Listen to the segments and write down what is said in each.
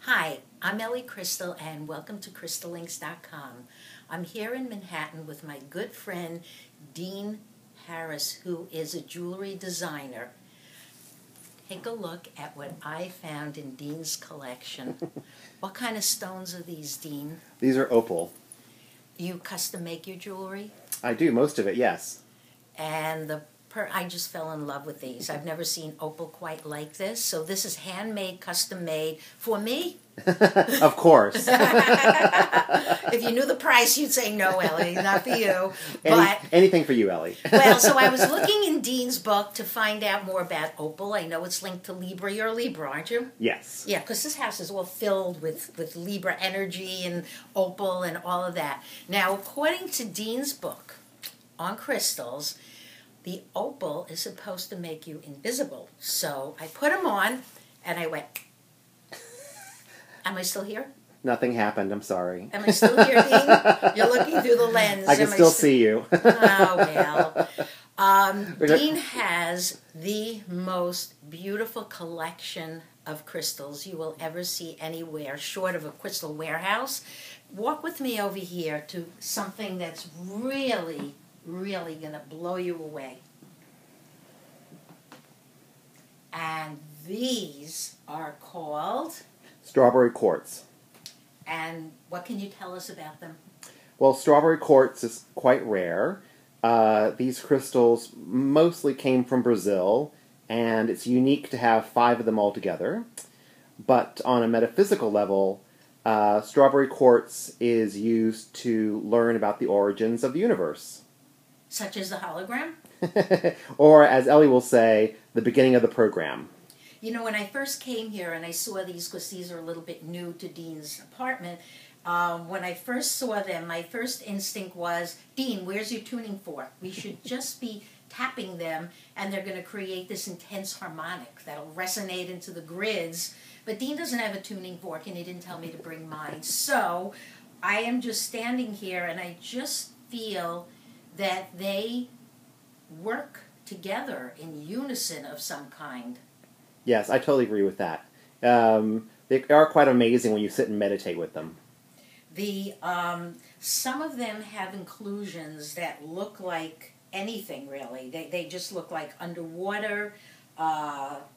Hi, I'm Ellie Crystal and welcome to crystallinks.com. I'm here in Manhattan with my good friend Dean Harris, who is a jewelry designer. Take a look at what I found in Dean's collection. What kind of stones are these, Dean? These are opal. You custom make your jewelry? I do, most of it, yes. And I just fell in love with these. I've never seen opal quite like this. So this is handmade, custom made for me. Of course. If you knew the price, you'd say no, Ellie, not for you. But anything for you, Ellie. Well, so I was looking in Dean's book to find out more about opal. I know it's linked to Libra. You're a Libra, aren't you? Yes. Yeah, because this house is all filled with Libra energy and opal and all of that. Now, according to Dean's book on crystals, the opal is supposed to make you invisible. So I put them on, and I went, am I still here? Nothing happened, I'm sorry. Am I still here, Dean? You're looking through the lens. I can still see you. Oh, well. Dean has the most beautiful collection of crystals you will ever see anywhere, short of a crystal warehouse. Walk with me over here to something that's really going to blow you away. And these are called? Strawberry quartz. And what can you tell us about them? Well, strawberry quartz is quite rare. These crystals mostly came from Brazil, and it's unique to have 5 of them all together. But on a metaphysical level, strawberry quartz is used to learn about the origins of the universe. Such as the hologram? Or, as Ellie will say, the beginning of the program. You know, when I first came here and I saw these, because these are a little bit new to Dean's apartment, when I first saw them, my first instinct was, Dean, where's your tuning fork? We should just be tapping them, and they're going to create this intense harmonic that'll resonate into the grids. But Dean doesn't have a tuning fork, and he didn't tell me to bring mine. So I am just standing here, and I just feel that they work together in unison of some kind. Yes, I totally agree with that. They are quite amazing when you sit and meditate with them. Some of them have inclusions that look like anything, really. They just look like underwater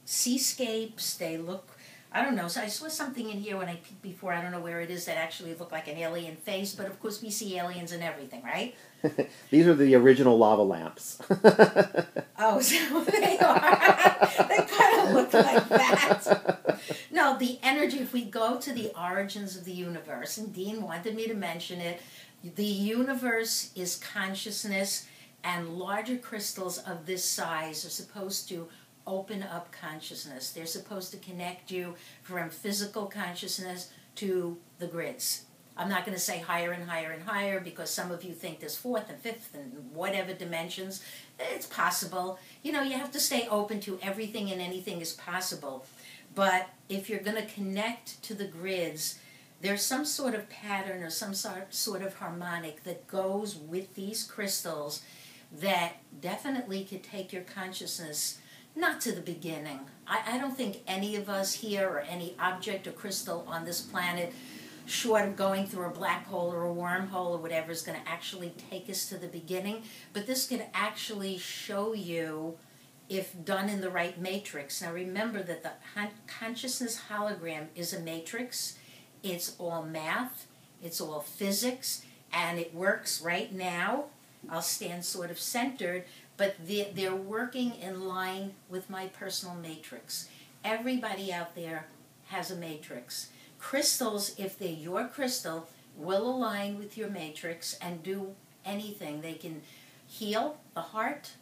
seascapes. They look, I don't know. So I saw something in here when I peeked before. I don't know where it is that actually looked like an alien face. But of course, we see aliens and everything, right? These are the original lava lamps. Oh, so they are. They kind of look like that. No, the energy, if we go to the origins of the universe, and Dean wanted me to mention it, the universe is consciousness, and larger crystals of this size are supposed to open up consciousness. They're supposed to connect you from physical consciousness to the grids. I'm not going to say higher and higher and higher, because some of you think there's 4th and 5th and whatever dimensions. It's possible. You know, you have to stay open to everything, and anything is possible. But if you're going to connect to the grids, there's some sort of pattern or some sort of harmonic that goes with these crystals that definitely could take your consciousness not to the beginning. I don't think any of us here, or any object or crystal on this planet, short of going through a black hole or a wormhole or whatever, is going to actually take us to the beginning. But this could actually show you, if done in the right matrix. Now remember that the consciousness hologram is a matrix. It's all math, it's all physics, and it works right now. I'll stand sort of centered, but they're working in line with my personal matrix. Everybody out there has a matrix. Crystals, if they're your crystal, will align with your matrix and do anything. They can heal the heart,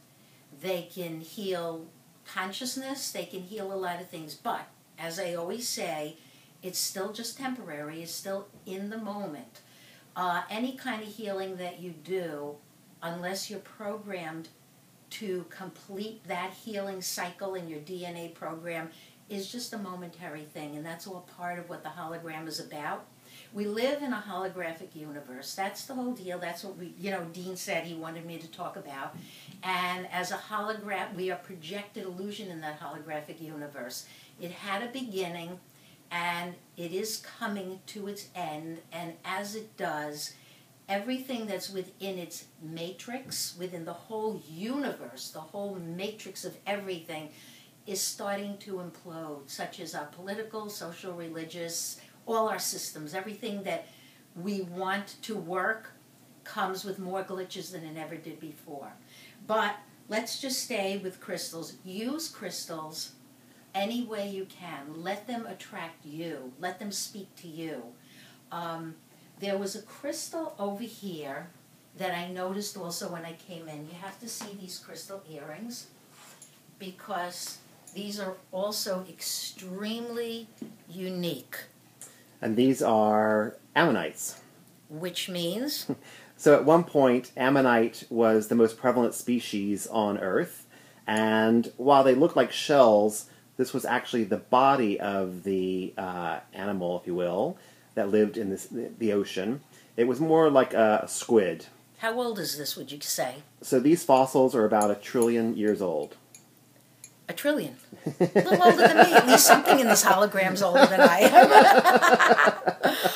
they can heal consciousness, they can heal a lot of things. But, as I always say, it's still just temporary, it's still in the moment. Any kind of healing that you do, unless you're programmed to complete that healing cycle in your DNA program, is just a momentary thing, and that's all part of what the hologram is about. We live in a holographic universe. That's the whole deal. That's what Dean said he wanted me to talk about. And as a hologram, we are projected illusion in that holographic universe. It had a beginning, and it is coming to its end, and as it does, everything that's within its matrix, within the whole universe, the whole matrix of everything, is starting to implode, such as our political, social, religious, all our systems. Everything that we want to work comes with more glitches than it ever did before. But let's just stay with crystals. Use crystals any way you can. Let them attract you. Let them speak to you. There was a crystal over here that I noticed also when I came in. You have to see these crystal earrings because these are also extremely unique. And these are ammonites. Which means? So at one point, ammonite was the most prevalent species on Earth. And while they look like shells, this was actually the body of the animal, if you will, that lived in the ocean. It was more like a squid. How old is this, would you say? So these fossils are about 1 trillion years old. 1 trillion. A little older than me. At least something in this hologram's older than I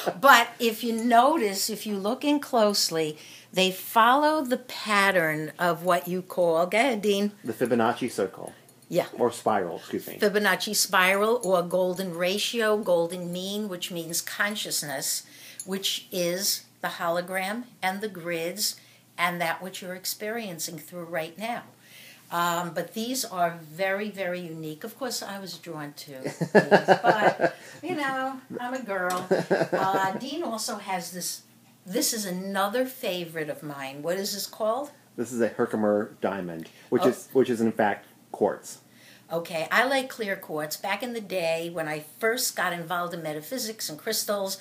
am. But if you notice, if you look in closely, they follow the pattern of what you call, go ahead, Dean. The Fibonacci circle. Yeah. Or spiral, excuse me. Fibonacci spiral or golden ratio, golden mean, which means consciousness, which is the hologram and the grids and that which you're experiencing through right now. But these are very, very unique. Of course, I was drawn to these, but, you know, I'm a girl. Dean also has this. This is another favorite of mine. What is this called? This is a Herkimer diamond, which is in fact quartz. Okay, I like clear quartz. Back in the day, when I first got involved in metaphysics and crystals,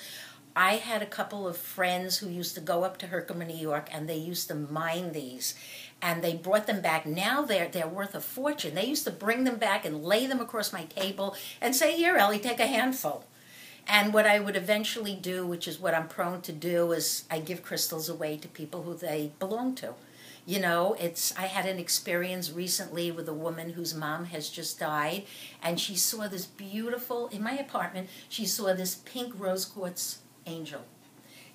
I had a couple of friends who used to go up to Herkimer, New York, and they used to mine these. And they brought them back. Now they're worth a fortune. They used to bring them back and lay them across my table and say, "Here, Ellie, take a handful." And what I would eventually do, which is what I'm prone to do, is I give crystals away to people who they belong to. You know, I had an experience recently with a woman whose mom has just died, and she saw this beautiful, in my apartment, she saw this pink rose quartz angel.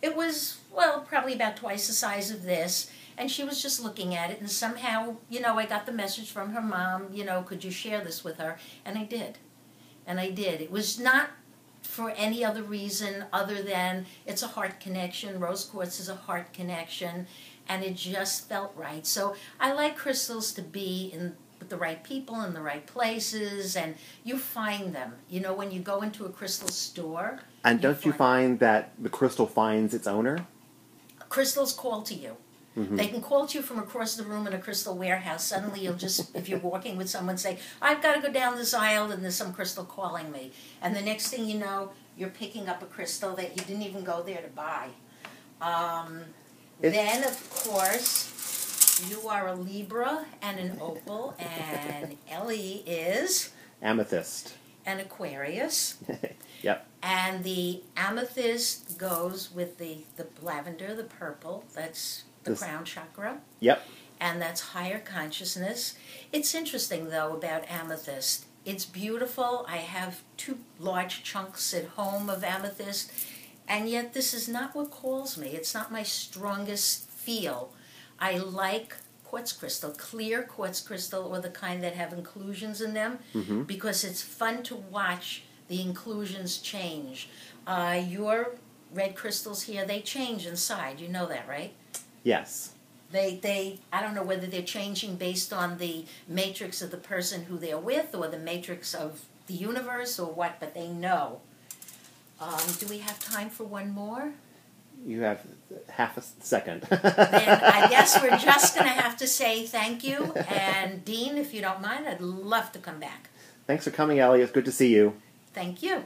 It was, well, probably about twice the size of this, and she was just looking at it, and somehow, you know, I got the message from her mom, you know, could you share this with her? And I did. And I did. It was not for any other reason other than it's a heart connection. Rose quartz is a heart connection, and it just felt right. So I like crystals to be with the right people in the right places, and you find them. You know, when you go into a crystal store. And don't you find that the crystal finds its owner? Crystals call to you. Mm-hmm. They can call to you from across the room in a crystal warehouse. Suddenly you'll just, if you're walking with someone, say, "I've got to go down this aisle and there's some crystal calling me." And the next thing you know, you're picking up a crystal that you didn't even go there to buy. Then, of course, you are a Libra and an Opal, and Ellie is? Amethyst. An Aquarius. Yep. And the amethyst goes with the lavender, the purple. That's the crown chakra. Yep. And that's higher consciousness. It's interesting, though, about amethyst. It's beautiful. I have 2 large chunks at home of amethyst. And yet this is not what calls me. It's not my strongest feel. I like quartz crystal, clear quartz crystal, or the kind that have inclusions in them, because it's fun to watch the inclusions change. Your red crystals here, they change inside. You know that, right? Yes. They I don't know whether they're changing based on the matrix of the person who they're with or the matrix of the universe or what, but they know. Do we have time for one more? You have half a second. Then I guess we're just going to have to say thank you. And Dean, if you don't mind, I'd love to come back. Thanks for coming, Ellie. It's good to see you. Thank you.